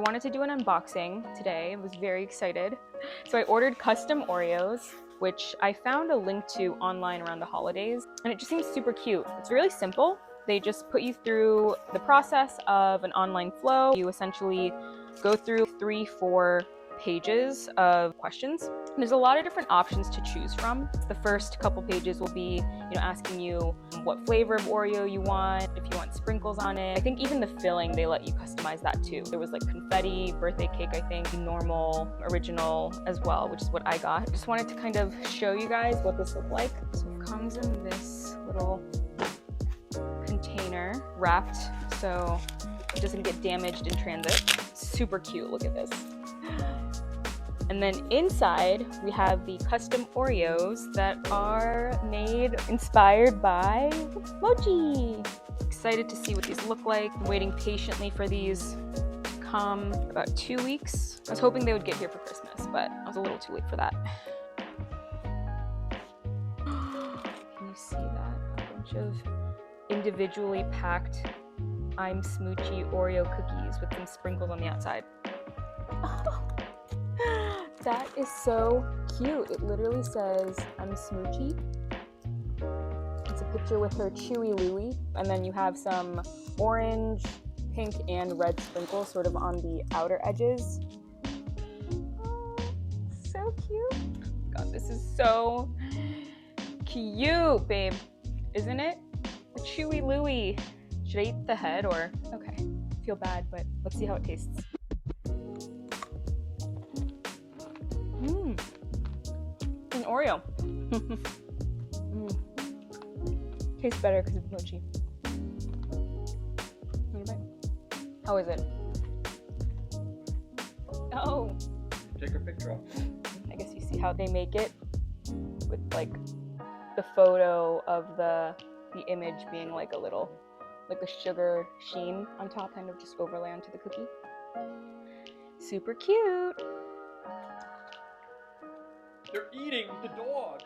wanted to do an unboxing today. I was very excited. So I ordered custom Oreos, which I found a link to online around the holidays, and it just seems super cute. It's really simple. They just put you through the process of an online flow. You essentially go through 3-4 pages of questions. And there's a lot of different options to choose from. The first couple pages will be, asking you what flavor of Oreo you want, if you want sprinkles on it. I think even the filling, they let you customize that too. There was like confetti, birthday cake, I think, normal, original as well, which is what I got. Just wanted to kind of show you guys what this looked like. So it comes in this little container wrapped so it doesn't get damaged in transit. Super cute, look at this. And then inside we have the custom Oreos that are inspired by Mochi. Excited to see what these look like. I'm waiting patiently for these to come. About 2 weeks. I was hoping they would get here for Christmas, but I was a little too late for that. Can you see that? A bunch of individually packed I'm Smoochy Oreo cookies with them sprinkled on the outside. That is so cute. It literally says, I'm Smoochy. It's a picture with her Chewy Louie. And then you have some orange, pink, and red sprinkles sort of on the outer edges. Oh, so cute. God, this is so cute, babe. Isn't it? A Chewy Louie. Should I eat the head or? Okay, I feel bad, but let's see how it tastes. An Oreo. Tastes better because it's mochi. How is it? Oh. Take a picture of it. I guess you see how they make it with like the photo of the image being like a little, like a sugar sheen on top, kind of just overlay onto the cookie. Super cute. They're eating the dogs.